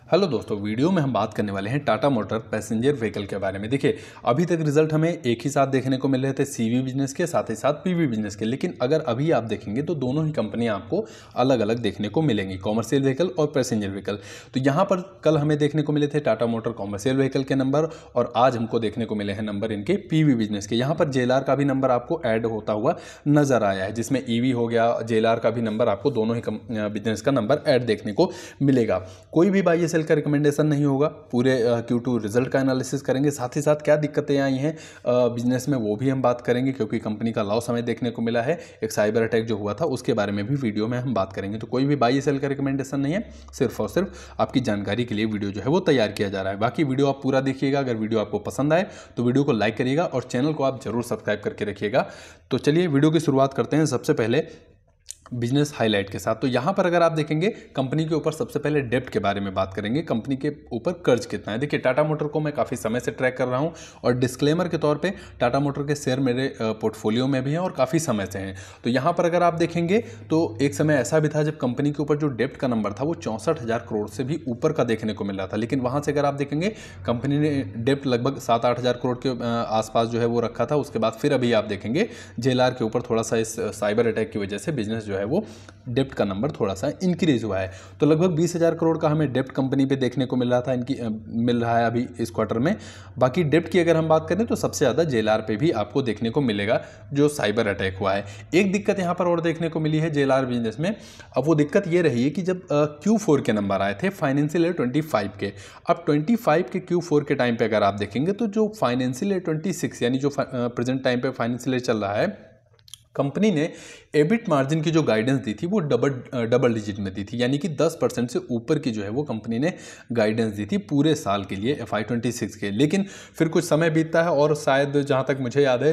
Hello दोस्तों, video में हम बात करने वाले हैं टाटा मोटर पैसेंजर व्हीकल के बारे में। देखिए, अभी तक रिजल्ट हमें एक ही साथ देखने को मिल रहे थे, सीवी बिजनेस के साथ ही साथ पीवी बिजनेस के। लेकिन अगर अभी आप देखेंगे तो दोनों ही कंपनियां आपको अलग अलग देखने को मिलेंगी, कॉमर्शियल व्हीकल और पैसेंजर व्हीकल। तो यहाँ पर कल हमें देखने को मिले थे टाटा मोटर कॉमर्शियल व्हीकल के नंबर, और आज हमको देखने को मिले हैं नंबर इनके पीवी बिजनेस के। यहाँ पर जेएलआर का भी नंबर आपको ऐड होता हुआ नजर आया है, जिसमें ईवी हो गया, जेएलआर का भी नंबर आपको दोनों ही बिजनेस का नंबर ऐड देखने को मिलेगा। कोई भी बाई सेल का रिकमेंडेशन नहीं होगा, पूरे Q2 रिजल्ट का एनालिसिस करेंगे। साथ ही साथ क्या दिक्कतें आई हैं बिजनेस में वो भी हम बात करेंगे, क्योंकि कंपनी का लॉस हमें देखने को मिला है, एक साइबर अटैक जो हुआ था उसके बारे में भी वीडियो में हम बात करेंगे। तो कोई भी बाई सेल का रिकमेंडेशन नहीं है, सिर्फ और सिर्फ आपकी जानकारी के लिए वीडियो जो है वो तैयार किया जा रहा है। बाकी वीडियो आप पूरा देखिएगा। अगर वीडियो आपको पसंद आए तो वीडियो को लाइक करिएगा और चैनल को आप जरूर सब्सक्राइब करके रखिएगा। तो चलिए वीडियो की शुरुआत करते हैं सबसे पहले बिजनेस हाईलाइट के साथ। तो यहाँ पर अगर आप देखेंगे, कंपनी के ऊपर सबसे पहले डेब्ट के बारे में बात करेंगे, कंपनी के ऊपर कर्ज कितना है। देखिए, टाटा मोटर को मैं काफ़ी समय से ट्रैक कर रहा हूँ, और डिस्क्लेमर के तौर पे टाटा मोटर के शेयर मेरे पोर्टफोलियो में भी हैं और काफ़ी समय से हैं। तो यहाँ पर अगर आप देखेंगे तो एक समय ऐसा भी था जब कंपनी के ऊपर जो डेब्ट का नंबर था वो 64,000 करोड़ से भी ऊपर का देखने को मिल रहा था। लेकिन वहाँ से अगर आप देखेंगे, कंपनी ने डेब्ट लगभग 7-8 हज़ार करोड़ के आसपास जो है वो रखा था। उसके बाद फिर अभी आप देखेंगे जेएलआर के ऊपर थोड़ा सा इस साइबर अटैक की वजह से बिजनेस जो है वो डेप्ट का नंबर थोड़ा सा इंक्रीज हुआ है। तो लगभग 20,000 करोड़ का हमें डेप्ट कंपनी पे देखने को मिल रहा था, मिल रहा है अभी इस क्वार्टर में। बाकी डेप्ट की अगर हम बात करें तो सबसे ज़्यादा जेएलआर पे भी आपको देखने को मिलेगा, जो साइबर अटैक हुआ है। एक दिक्कत यहाँ पर और देखने को मिली है जेएलआर बिजनेस में। अब वो दिक्कत ये रही है कि जब Q4 के नंबर आए थे फाइनेंशियल ईयर 25 के, अब 25 के Q4 के टाइम पे अगर आप देखेंगे तो जो फाइनेंशियल ईयर 26 यानी जो प्रेजेंट टाइम पे फाइनेंशियल ईयर चल रहा है, कंपनी ने एबिट मार्जिन की जो गाइडेंस दी थी वो डबल डिजिट में दी थी, यानी कि 10% से ऊपर की जो है वो कंपनी ने गाइडेंस दी थी पूरे साल के लिए, FY26 के। लेकिन फिर कुछ समय बीतता है और शायद जहाँ तक मुझे याद है,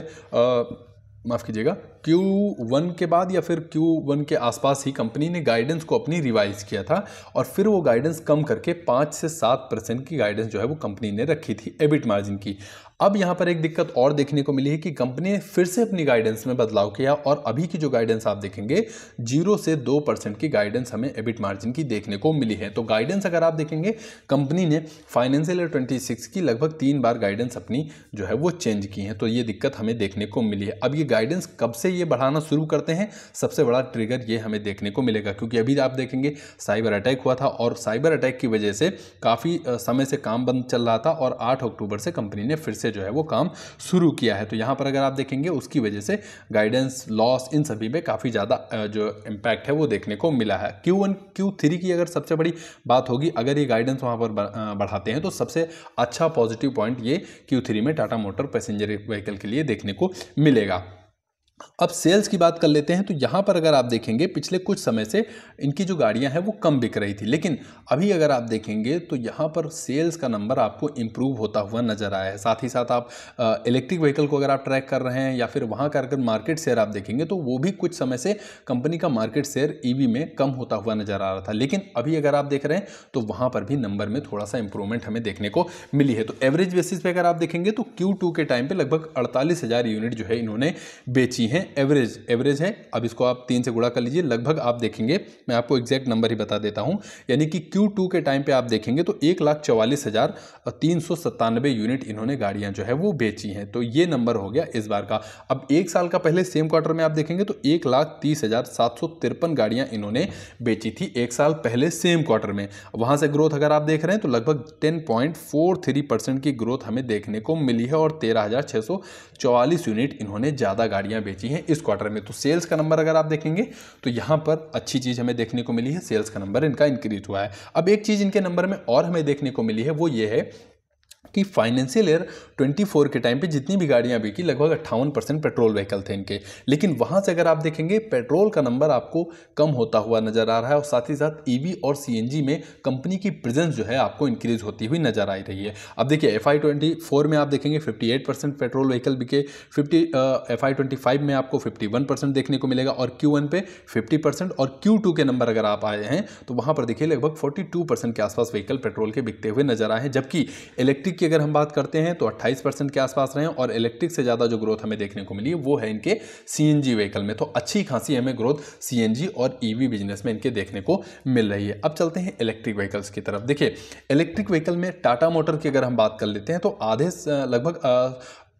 माफ़ कीजिएगा, Q1 के बाद या फिर Q1 के आसपास ही कंपनी ने गाइडेंस को अपनी रिवाइज किया था, और फिर वो गाइडेंस कम करके 5 से 7% की गाइडेंस जो है वो कंपनी ने रखी थी एबिट मार्जिन की। अब यहाँ पर एक दिक्कत और देखने को मिली है कि कंपनी ने फिर से अपनी गाइडेंस में बदलाव किया, और अभी की जो गाइडेंस आप देखेंगे 0 से 2% की गाइडेंस हमें एबिट मार्जिन की देखने को मिली है। तो गाइडेंस अगर आप देखेंगे, कंपनी ने फाइनेंशियल ईयर 26 की लगभग 3 बार गाइडेंस अपनी जो है वो चेंज की है। तो ये दिक्कत हमें देखने को मिली है। अब ये गाइडेंस कब से ये बढ़ाना शुरू करते हैं, सबसे बड़ा ट्रिगर ये हमें देखने को मिलेगा, क्योंकि अभी आप देखेंगे साइबर अटैक हुआ था, और साइबर अटैक की वजह से काफ़ी समय से काम बंद चल रहा था, और 8 अक्टूबर से कंपनी ने फिर से जो है वो काम शुरू किया है। तो यहाँ पर अगर आप देखेंगे, उसकी वजह से गाइडेंस, लॉस, इन सभी पे काफ़ी ज़्यादा जो इम्पैक्ट है वो देखने को मिला है। Q1 Q3 की अगर सबसे बड़ी बात होगी, अगर ये गाइडेंस वहाँ पर बढ़ाते हैं तो सबसे अच्छा पॉजिटिव पॉइंट ये Q3 में टाटा मोटर पैसेंजर व्हीकल के लिए देखने को मिलेगा। अब सेल्स की बात कर लेते हैं। तो यहाँ पर अगर आप देखेंगे, पिछले कुछ समय से इनकी जो गाड़ियाँ हैं वो कम बिक रही थी, लेकिन अभी अगर आप देखेंगे तो यहाँ पर सेल्स का नंबर आपको इम्प्रूव होता हुआ नजर आया है। साथ ही साथ आप इलेक्ट्रिक व्हीकल को अगर आप ट्रैक कर रहे हैं, या फिर वहाँ का अगर मार्केट शेयर आप देखेंगे तो वो भी कुछ समय से कंपनी का मार्केट शेयर ईवी में कम होता हुआ नजर आ रहा था। लेकिन अभी अगर आप देख रहे हैं तो वहाँ पर भी नंबर में थोड़ा सा इंप्रूवमेंट हमें देखने को मिली है। तो एवरेज बेसिस पे अगर आप देखेंगे तो Q2 के टाइम पे लगभग 48,000 यूनिट जो है इन्होंने बेची हैं। एवरेज है, अब इसको आप 3 से गुणा कर लीजिए, लगभग आप देखेंगे, मैं आपको एग्जैक्ट नंबर ही बता देता हूं, यानी कि Q2 के टाइम पे आप देखेंगे तो 1,44,397 यूनिट इन्होंने गाड़ियां जो है वो बेची हैं। तो ये नंबर हो गया इस बार का। अब एक साल का पहले सेम क्वार्टर में आप देखेंगे तो 1,30,753 गाड़ियां इन्होंने बेची थी एक साल पहले सेम क्वार्टर में। वहां से ग्रोथ अगर आप देख रहे हैं तो लगभग 10.43% की ग्रोथ हमें देखने को मिली है, और 13,644 यूनिट इन्होंने ज़्यादा गाड़ियां बेची हैं इस क्वार्टर में। तो सेल्स का नंबर अगर आप देखेंगे तो यहां पर अच्छी चीज हमें देखने को मिली है, सेल्स का नंबर इनका इंक्रीज हुआ है। अब एक चीज इनके नंबर में और हमें देखने को मिली है, वो ये है कि फाइनेंशियल ईयर 24 के टाइम पे जितनी भी गाड़ियां बिकी लगभग 58% पेट्रोल व्हीकल थे इनके। लेकिन वहां से अगर आप देखेंगे, पेट्रोल का नंबर आपको कम होता हुआ नजर आ रहा है, और साथ ही साथ ईवी और सीएनजी में कंपनी की प्रेजेंस जो है आपको इंक्रीज होती हुई नजर आ रही है। अब देखिए, FY24 में आप देखेंगे 58% पेट्रोल व्हीकल बिके, FY25 में आपको 51% देखने को मिलेगा, और Q1 पे 50%, और Q2 के नंबर अगर आप आए हैं तो वहां पर देखिए लगभग 42% के आसपास व्हीकल पेट्रोल के बिकते हुए नजर आए हैं, जबकि इलेक्ट्रिक की अगर हम बात करते हैं तो 28% के आसपास रहे हैं, और इलेक्ट्रिक से ज़्यादा जो ग्रोथ हमें देखने को मिली वो है इनके CNG व्हीकल में। तो अच्छी खासी हमें ग्रोथ CNG और EV बिजनेस में इनके देखने को मिल रही है। अब चलते हैं इलेक्ट्रिक व्हीकल्स की तरफ। देखिए, इलेक्ट्रिक व्हीकल में टाटा मोटर की अगर हम बात कर लेते हैं तो आधे लगभग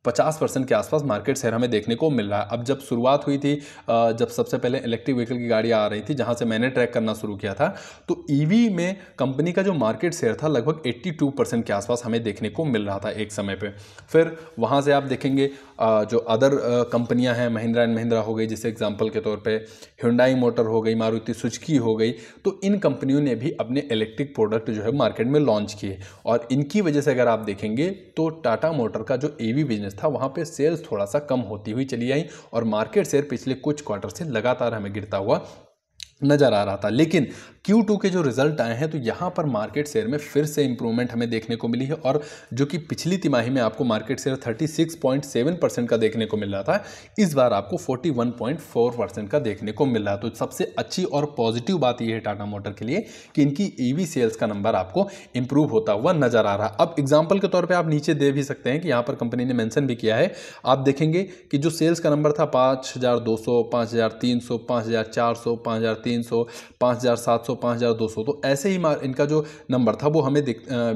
50% के आसपास मार्केट शेयर हमें देखने को मिल रहा है। अब जब शुरुआत हुई थी, जब सबसे पहले इलेक्ट्रिक व्हीकल की गाड़ियाँ आ रही थी, जहाँ से मैंने ट्रैक करना शुरू किया था, तो ईवी में कंपनी का जो मार्केट शेयर था लगभग 82% के आसपास हमें देखने को मिल रहा था एक समय पे। फिर वहाँ से आप देखेंगे जो अदर कंपनियाँ हैं, महिंद्रा एंड महिंद्रा हो गई, जैसे एग्जाम्पल के तौर पर ह्युंडई मोटर हो गई, मारुति सुजुकी हो गई, तो इन कंपनियों ने भी अपने इलेक्ट्रिक प्रोडक्ट जो है मार्केट में लॉन्च किए, और इनकी वजह से अगर आप देखेंगे तो टाटा मोटर का जो EV बिजनेस था वहां पे सेल्स थोड़ा सा कम होती हुई चली आई, और मार्केट शेयर पिछले कुछ क्वार्टर से लगातार हमें गिरता हुआ नजर आ रहा था। लेकिन Q2 के जो रिजल्ट आए हैं तो यहाँ पर मार्केट शेयर में फिर से इंप्रूवमेंट हमें देखने को मिली है, और जो कि पिछली तिमाही में आपको मार्केट शेयर 36.7% का देखने को मिल रहा था, इस बार आपको 41.4% का देखने को मिल रहा है। तो सबसे अच्छी और पॉजिटिव बात यह है टाटा मोटर के लिए कि इनकी EV सेल्स का नंबर आपको इंप्रूव होता हुआ नजर आ रहा है। अब एग्जाम्पल के तौर पर आप नीचे दे भी सकते हैं कि यहाँ पर कंपनी ने मेंशन भी किया है, आप देखेंगे कि जो सेल्स का नंबर था 5200, 5300, 5400, 5300, 5700, 5200, तो ऐसे ही इनका जो नंबर था वो हमें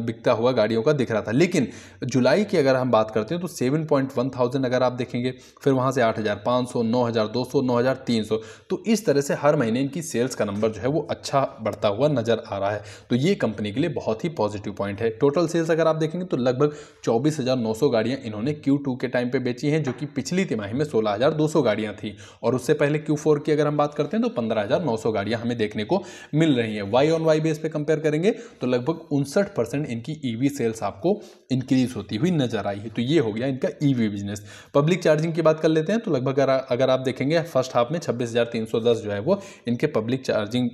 बिकता हुआ गाड़ियों का दिख रहा था। लेकिन जुलाई की अगर हम बात करते हैं तो 7,100 अगर आप देखेंगे, फिर वहाँ से 8,500, 9,200, 9,300, तो इस तरह से हर महीने इनकी सेल्स का नंबर जो है वो अच्छा बढ़ता हुआ नजर आ रहा है। तो ये कंपनी के लिए बहुत ही पॉजिटिव पॉइंट है। टोटल सेल्स अगर आप देखेंगे तो लगभग 24,900 गाड़ियाँ इन्होंने Q2 के टाइम पे बेची हैं, जो कि पिछली तिमाही में 16,200 गाड़ियाँ थी, और उससे पहले Q4 की अगर हम बात करते हैं तो 15,900 गाड़ियाँ हमें देखने को मिल रही है। वाई ऑन वाई बेस पे कंपेयर करेंगे तो लगभग 59% इनकी EV सेल्स आपको इंक्रीज होती हुई नजर आई है। तो ये हो गया इनका EV बिजनेस। पब्लिक चार्जिंग की बात कर लेते हैं तो लगभग अगर आप देखेंगे फर्स्ट हाफ में 26,310 जो है वो इनके पब्लिक चार्जिंग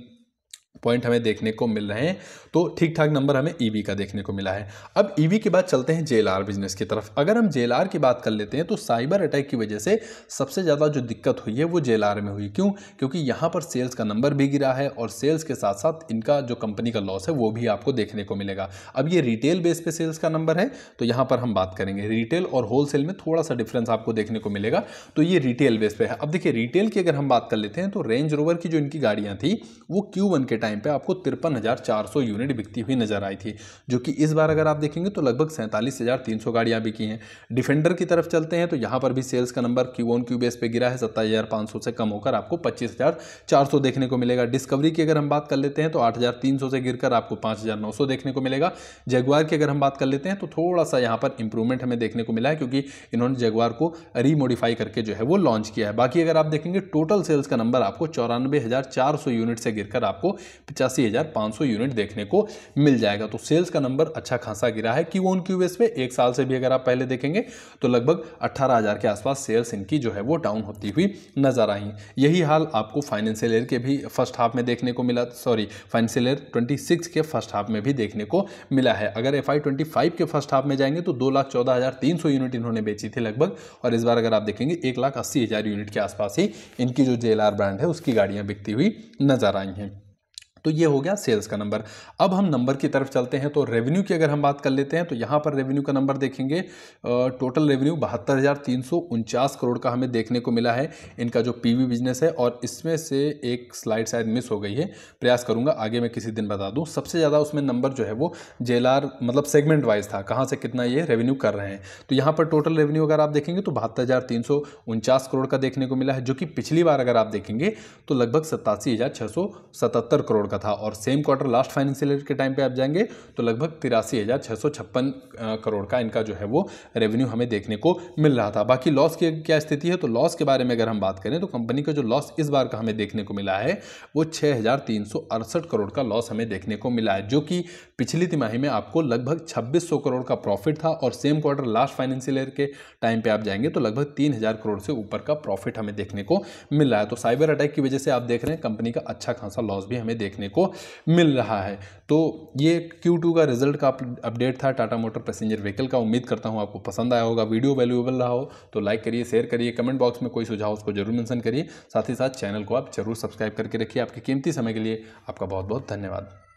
पॉइंट हमें देखने को मिल रहे हैं, तो ठीक ठाक नंबर हमें EV का देखने को मिला है। अब EV के बाद चलते हैं JLR बिजनेस की तरफ। अगर हम JLR की बात कर लेते हैं तो साइबर अटैक की वजह से सबसे ज़्यादा जो दिक्कत हुई है वो JLR में हुई। क्यों? क्योंकि यहाँ पर सेल्स का नंबर भी गिरा है, और सेल्स के साथ साथ इनका जो कंपनी का लॉस है वो भी आपको देखने को मिलेगा। अब ये रिटेल बेस पे सेल्स का नंबर है, तो यहाँ पर हम बात करेंगे रिटेल और होलसेल में थोड़ा सा डिफरेंस आपको देखने को मिलेगा, तो ये रिटेल बेस पे है। अब देखिए, रिटेल की अगर हम बात कर लेते हैं तो रेंज रोवर की जो इनकी गाड़ियाँ थी वो Q1 के टाइम पे आपको 53,400 यूनिट बिकती हुई नजर आई थी, जो कि इस बार अगर आप देखेंगे तो लगभग 47,300 गाड़ियां बिकी हैं। डिफेंडर की तरफ चलते हैं तो यहां पर भी सेल्स का नंबर Q1 बेस पे गिरा है, 27,500 से कम होकर आपको 25,400 देखने को मिलेगा। डिस्कवरी की अगर हम बात कर लेते हैं तो 8,300 से गिरकर आपको 5,900 देखने को मिलेगा। जगुआर की अगर हम बात कर लेते हैं तो थोड़ा सा यहाँ पर इंप्रूवमेंट हमें देखने को मिला है, क्योंकि इन्होंने जगुआर को रीमोडिफाई करके जो है वो लॉन्च किया है। बाकी अगर आप देखेंगे टोटल सेल्स का नंबर आपको 94,400 यूनिट से गिरकर आपको 85,500 यूनिट देखने को मिल जाएगा। तो सेल्स का नंबर अच्छा खासा गिरा है Q1 बेस पे। एक साल से भी अगर आप पहले देखेंगे तो लगभग 18,000 के आसपास सेल्स इनकी जो है वो डाउन होती हुई नजर आई। यही हाल आपको फाइनेंशियल ईयर के भी फर्स्ट हाफ में देखने को मिला, फाइनेंशियल ईयर 26 के फर्स्ट हाफ में भी देखने को मिला है। अगर FY 25 के फर्स्ट हाफ में जाएंगे तो 2,14,300 यूनिट इन्होंने बेची थी लगभग, और इस बार अगर आप देखेंगे 1,80,000 यूनिट के आसपास ही इनकी जो JLR ब्रांड है उसकी गाड़ियां बिकती हुई नजर आई हैं। तो ये हो गया सेल्स का नंबर। अब हम नंबर की तरफ चलते हैं तो रेवेन्यू की अगर हम बात कर लेते हैं तो यहाँ पर रेवेन्यू का नंबर देखेंगे, टोटल रेवेन्यू 72,349 करोड़ का हमें देखने को मिला है इनका जो PV बिजनेस है। और इसमें से एक स्लाइड शायद मिस हो गई है, प्रयास करूँगा आगे मैं किसी दिन बता दूँ। सबसे ज़्यादा उसमें नंबर जो है वो JLR मतलब सेगमेंट वाइज था, कहाँ से कितना ये रेवेन्यू कर रहे हैं। तो यहाँ पर टोटल रेवेन्यू अगर आप देखेंगे तो 72,349 करोड़ का देखने को मिला है, जो कि पिछली बार अगर आप देखेंगे तो लगभग 87,677 करोड़ का था। और same quarter last financial year के टाइम पे आप जाएंगे तो लगभग 83,656 करोड़ का इनका जो है वो रेवेन्यू हमें देखने को मिल रहा था। बाकी लॉस की क्या स्थिति है, तो लॉस के बारे में अगर हम बात करें तो कंपनी का जो लॉस इस बार का हमें देखने को मिला है वो 6,368 करोड़ का लॉस हमें देखने को मिला है, जो कि पिछली तिमाही में आपको लगभग 2,600 करोड़ का प्रॉफिट था। और same quarter last financial year के टाइम पे आप जाएंगे तो लगभग 3,000 करोड़ से ऊपर का प्रॉफिट हमें देखने को मिल रहा है। तो साइबर अटैक की वजह से आप देख रहे हैं कंपनी का अच्छा खासा लॉस भी हमें देखने को मिल रहा है। तो ये Q2 का रिजल्ट का अपडेट था टाटा मोटर पैसेंजर व्हीकल का। उम्मीद करता हूं आपको पसंद आया होगा। वीडियो वैल्यूएबल रहा हो तो लाइक करिए, शेयर करिए, कमेंट बॉक्स में कोई सुझाव उसको जरूर मेंशन करिए। साथ ही साथ चैनल को आप जरूर सब्सक्राइब करके रखिए। आपके कीमती समय के लिए आपका बहुत बहुत धन्यवाद।